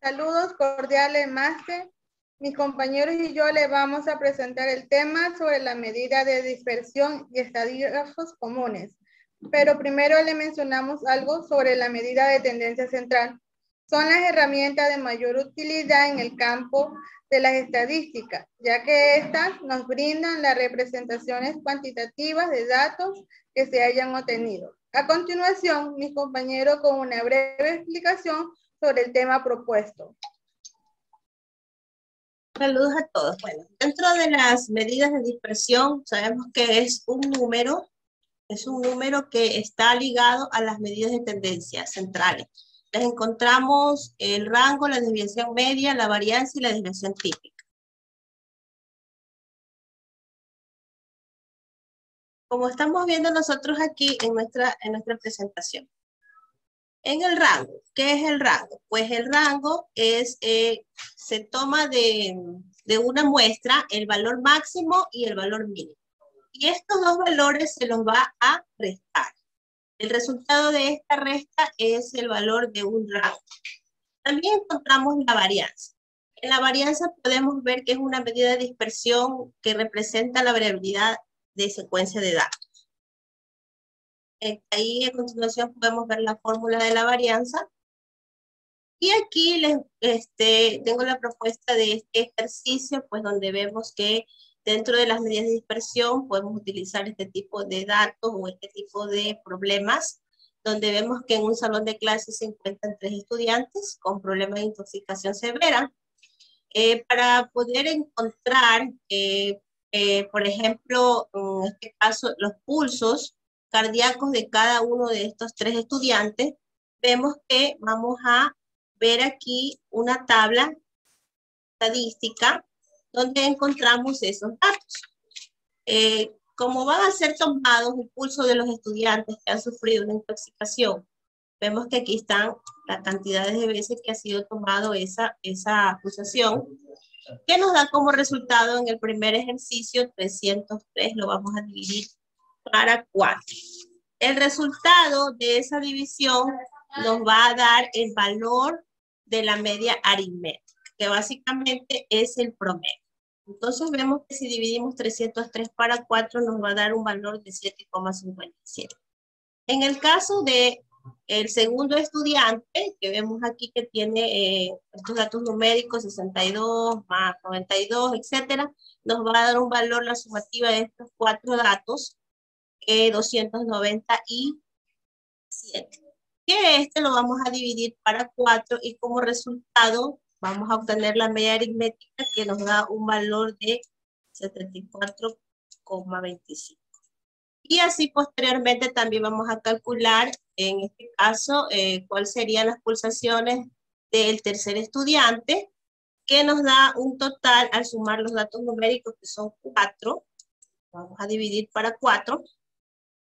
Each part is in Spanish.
Saludos cordiales, máster. Mis compañeros y yo le vamos a presentar el tema sobre la medida de dispersión y estadígrafos comunes. Pero primero le mencionamos algo sobre la medida de tendencia central. Son las herramientas de mayor utilidad en el campo de las estadísticas, ya que estas nos brindan las representaciones cuantitativas de datos que se hayan obtenido. A continuación, mis compañeros con una breve explicación sobre el tema propuesto. Saludos a todos. Bueno, dentro de las medidas de dispersión, sabemos que es un número que está ligado a las medidas de tendencia centrales. Les encontramos el rango, la desviación media, la varianza y la desviación típica. Como estamos viendo nosotros aquí en nuestra presentación. En el rango, ¿qué es el rango? Pues el rango es, se toma de una muestra el valor máximo y el valor mínimo. Y estos dos valores se los va a restar. El resultado de esta resta es el valor de un rango. También encontramos la varianza. En la varianza podemos ver que es una medida de dispersión que representa la variabilidad de secuencia de datos. Ahí a continuación podemos ver la fórmula de la varianza. Y aquí tengo la propuesta de este ejercicio, pues donde vemos que dentro de las medidas de dispersión podemos utilizar este tipo de datos o este tipo de problemas, donde vemos que en un salón de clases se encuentran 3 estudiantes con problemas de intoxicación severa. Para poder encontrar, por ejemplo, en este caso, los pulsos cardíacos de cada uno de estos 3 estudiantes, vemos que vamos a ver aquí una tabla estadística donde encontramos esos datos. Como van a ser tomados el pulso de los estudiantes que han sufrido una intoxicación, vemos que aquí están las cantidades de veces que ha sido tomado esa pulsación, que nos da como resultado en el primer ejercicio 303, lo vamos a dividir para 4. El resultado de esa división nos va a dar el valor de la media aritmética, que básicamente es el promedio. Entonces vemos que si dividimos 303 para 4 nos va a dar un valor de 7,57. En el caso de el segundo estudiante, que vemos aquí que tiene estos datos numéricos, 62 más 92, etcétera, nos va a dar un valor, la sumativa de estos 4 datos, 297. Que lo vamos a dividir para 4 y como resultado vamos a obtener la media aritmética que nos da un valor de 74,25. Y así posteriormente también vamos a calcular, en este caso, cuáles serían las pulsaciones del tercer estudiante, que nos da un total, al sumar los datos numéricos, que son 4, vamos a dividir para 4,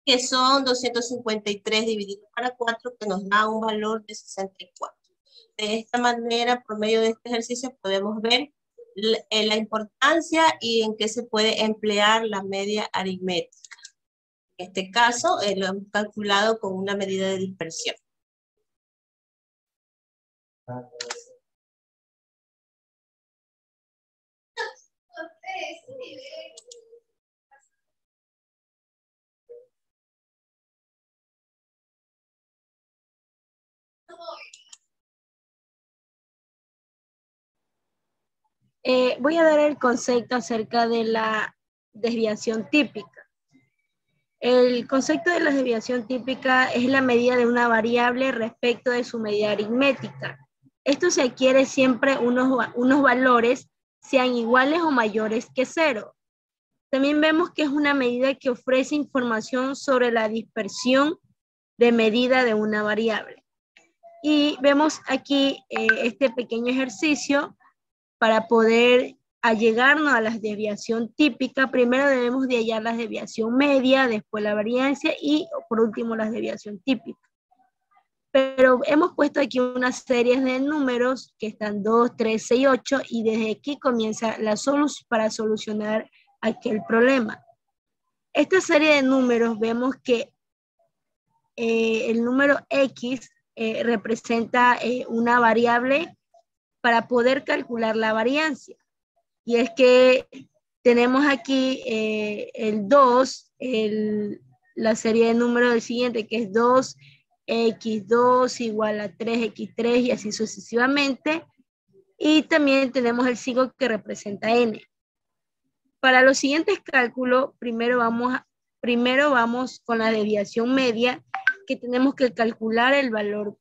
que son 253 dividido para 4, que nos da un valor de 64. De esta manera, por medio de este ejercicio, podemos ver la importancia y en qué se puede emplear la media aritmética. En este caso, lo hemos calculado con una medida de dispersión. Voy a dar el concepto acerca de la desviación típica. El concepto de la desviación típica es la medida de una variable respecto de su medida aritmética. Esto se adquiere siempre unos valores sean iguales o mayores que 0. También vemos que es una medida que ofrece información sobre la dispersión de medida de una variable. Y vemos aquí este pequeño ejercicio para poder allegarnos a la desviación típica. Primero debemos de hallar la desviación media, después la variancia y por último la desviación típica. Pero hemos puesto aquí una serie de números que están 2, 3, 6, 8 y desde aquí comienza la solución para solucionar aquel problema. Esta serie de números vemos que el número X representa una variable para poder calcular la variancia. Y es que tenemos aquí el 2, la serie de números del siguiente, que es 2x2 igual a 3x3 y así sucesivamente. Y también tenemos el 5 que representa n. Para los siguientes cálculos, primero vamos con la desviación media, que tenemos que calcular el valor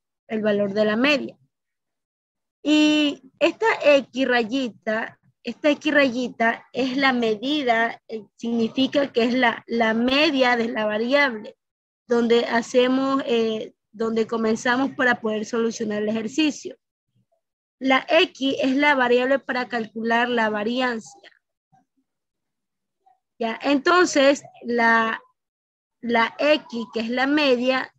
de la media. Y esta X rayita es la medida, significa que es la media de la variable, donde comenzamos para poder solucionar el ejercicio. La X es la variable para calcular la variancia. ¿Ya? Entonces, la X, que es la media,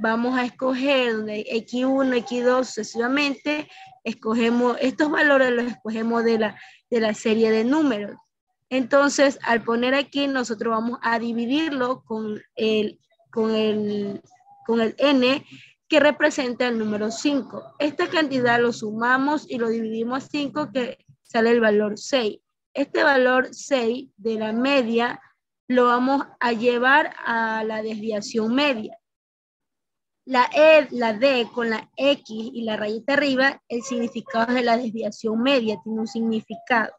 vamos a escoger donde X1, X2, sucesivamente, escogemos estos valores, los escogemos de la serie de números. Entonces, al poner aquí, nosotros vamos a dividirlo con el n, que representa el número 5. Esta cantidad lo sumamos y lo dividimos a 5, que sale el valor 6. Este valor 6 de la media lo vamos a llevar a la desviación media. La D con la X y la rayita arriba, el significado de la desviación media, tiene un significado.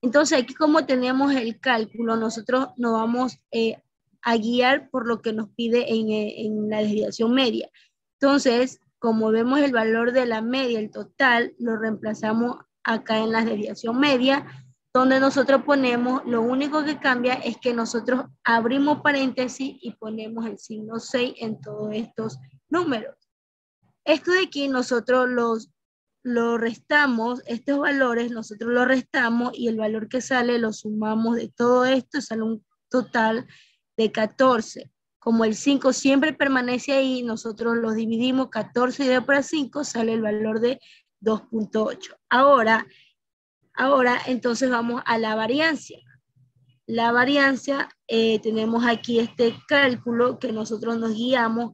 Entonces aquí, como tenemos el cálculo, nosotros nos vamos a guiar por lo que nos pide en la desviación media. Entonces, como vemos el valor de la media, el total, lo reemplazamos acá en la desviación media, donde nosotros ponemos, lo único que cambia es que nosotros abrimos paréntesis y ponemos el signo 6 en todos estos números. Esto de aquí nosotros lo restamos, estos valores nosotros los restamos y el valor que sale lo sumamos de todo esto, sale un total de 14. Como el 5 siempre permanece ahí, nosotros los dividimos, 14 dividido por 5, sale el valor de 2.8. Ahora, entonces vamos a la variancia. La variancia, tenemos aquí este cálculo que nosotros nos guiamos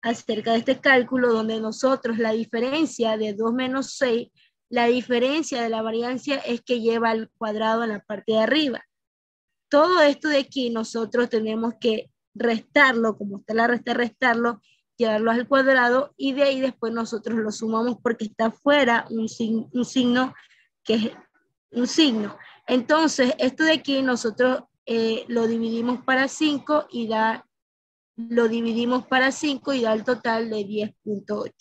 acerca de este cálculo, donde nosotros la diferencia de 2 menos 6, la diferencia de la variancia es que lleva al cuadrado en la parte de arriba. Todo esto de aquí nosotros tenemos que restarlo, como está la resta, restarlo, llevarlo al cuadrado y de ahí después nosotros lo sumamos porque está fuera un signo que es un signo. Entonces, esto de aquí nosotros lo dividimos para 5 y da el total de 10.8.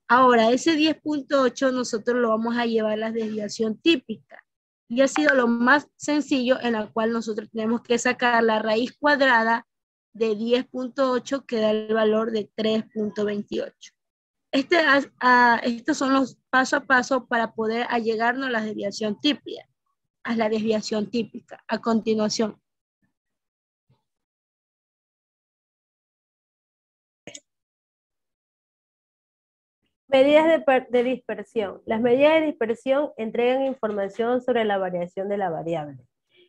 Ahora, ese 10.8 nosotros lo vamos a llevar a la desviación típica. Y ha sido lo más sencillo, en la cual nosotros tenemos que sacar la raíz cuadrada de 10.8, que da el valor de 3.28. Estos son los paso a paso para poder allegarnos a la desviación típica. A continuación. Medidas de dispersión. Las medidas de dispersión entregan información sobre la variación de la variable.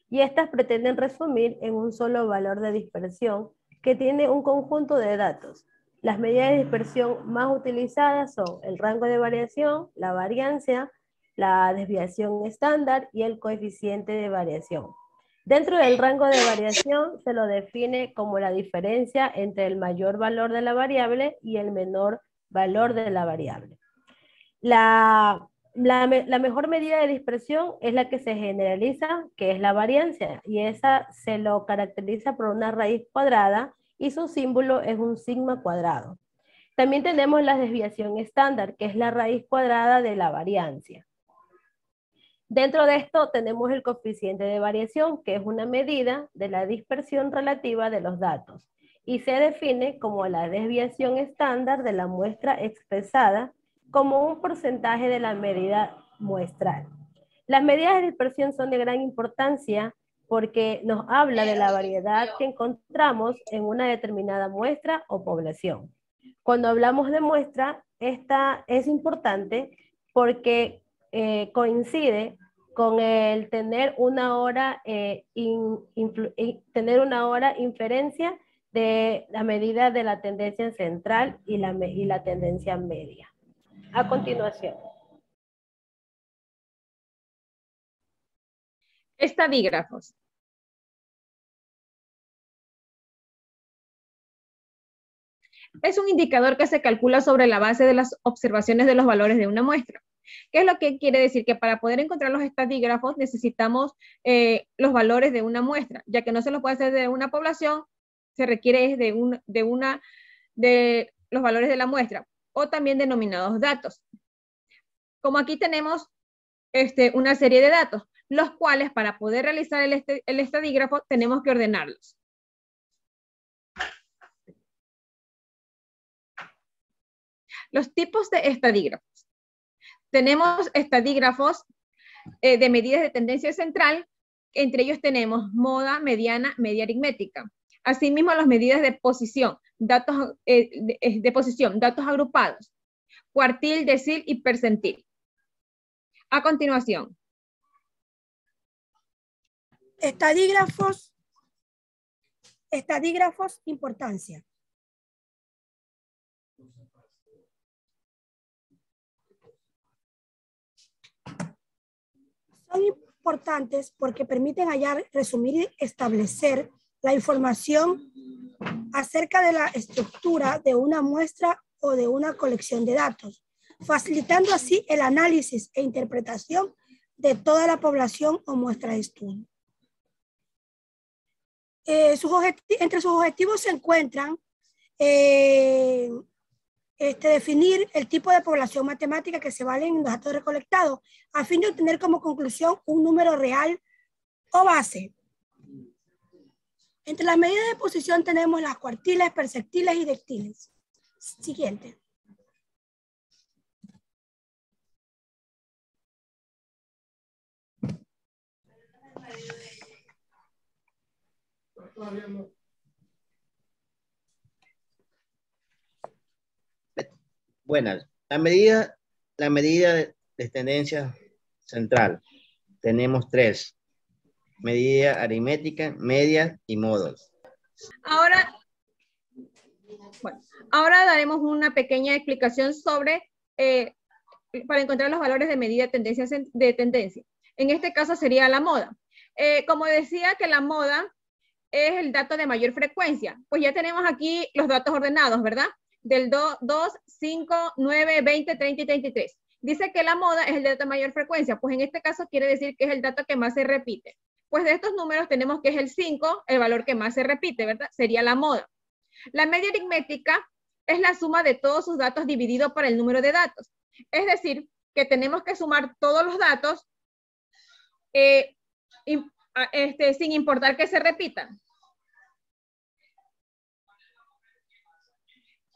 Y estas pretenden resumir en un solo valor de dispersión que tiene un conjunto de datos. Las medidas de dispersión más utilizadas son el rango de variación, la variancia, la desviación estándar y el coeficiente de variación. Dentro del rango de variación se lo define como la diferencia entre el mayor valor de la variable y el menor valor de la variable. La mejor medida de dispersión es la que se generaliza, que es la variancia, y esa se lo caracteriza por una raíz cuadrada y su símbolo es un sigma cuadrado. También tenemos la desviación estándar, que es la raíz cuadrada de la variancia. Dentro de esto tenemos el coeficiente de variación, que es una medida de la dispersión relativa de los datos, y se define como la desviación estándar de la muestra expresada como un porcentaje de la medida muestral. Las medidas de dispersión son de gran importancia porque nos habla de la variedad que encontramos en una determinada muestra o población. Cuando hablamos de muestra, esta es importante porque coincide con el tener una hora inferencia de la medida de la tendencia central y la tendencia media. A continuación. Estadígrafos. Es un indicador que se calcula sobre la base de las observaciones de los valores de una muestra. ¿Qué es lo que quiere decir? Que para poder encontrar los estadígrafos necesitamos los valores de una muestra, ya que no se los puede hacer de una población, se requiere de los valores de la muestra, o también denominados datos. Como aquí tenemos una serie de datos, los cuales para poder realizar el estadígrafo tenemos que ordenarlos. Los tipos de estadígrafos. Tenemos estadígrafos de medidas de tendencia central, entre ellos tenemos moda, mediana, media aritmética. Asimismo, las medidas de posición, datos agrupados, cuartil, decil y percentil. A continuación. Estadígrafos, importancia. Son importantes porque permiten hallar, resumir y establecer la información acerca de la estructura de una muestra o de una colección de datos, facilitando así el análisis e interpretación de toda la población o muestra de estudio. Entre sus objetivos se encuentran definir el tipo de población matemática que se valen en los datos recolectados a fin de obtener como conclusión un número real o base. Entre las medidas de posición tenemos las cuartiles, percentiles y deciles. Siguiente. Buenas. La medida de tendencia central. Tenemos 3. Medida aritmética, media y modos. Ahora daremos una pequeña explicación sobre, para encontrar los valores de medida de tendencia. En este caso sería la moda. Como decía que la moda es el dato de mayor frecuencia, pues ya tenemos aquí los datos ordenados, ¿verdad? Del 2, 5, 9, 20, 30 y 33. Dice que la moda es el dato de mayor frecuencia, pues en este caso quiere decir que es el dato que más se repite. Pues de estos números tenemos que es el 5, el valor que más se repite, ¿verdad? Sería la moda. La media aritmética es la suma de todos sus datos dividido por el número de datos. Es decir, que tenemos que sumar todos los datos sin importar que se repitan,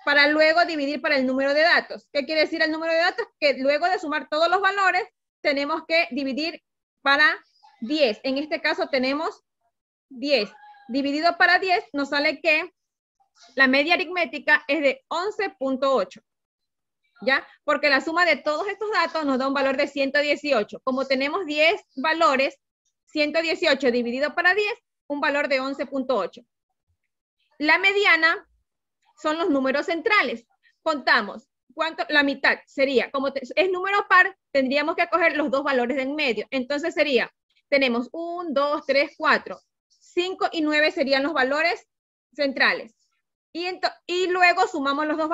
para luego dividir para el número de datos. ¿Qué quiere decir el número de datos? Que luego de sumar todos los valores, tenemos que dividir para 10. En este caso tenemos 10. Dividido para 10 nos sale que la media aritmética es de 11.8. ¿Ya? Porque la suma de todos estos datos nos da un valor de 118. Como tenemos 10 valores, 118 dividido para 10, un valor de 11.8. La mediana son los números centrales. Contamos, la mitad sería, como es número par, tendríamos que coger los dos valores de en medio. Entonces sería, tenemos 1, 2, 3, 4, 5 y 9 serían los valores centrales. Y luego sumamos los dos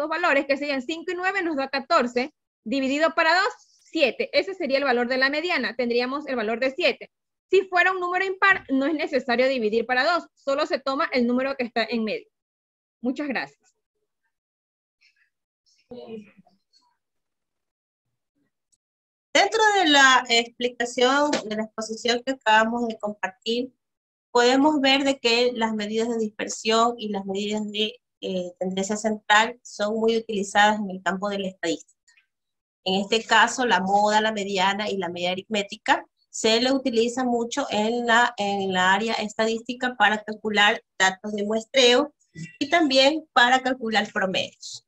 valores, que serían 5 y 9, nos da 14, dividido para 2, 7. Ese sería el valor de la mediana, tendríamos el valor de 7. Si fuera un número impar, no es necesario dividir para 2, solo se toma el número que está en medio. Muchas gracias. Dentro de la explicación, de la exposición que acabamos de compartir, podemos ver de que las medidas de dispersión y las medidas de tendencia central son muy utilizadas en el campo de la estadística. En este caso, la moda, la mediana y la media aritmética se le utiliza mucho en la área estadística para calcular datos de muestreo y también para calcular promedios.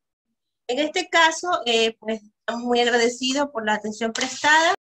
En este caso, pues estamos muy agradecidos por la atención prestada.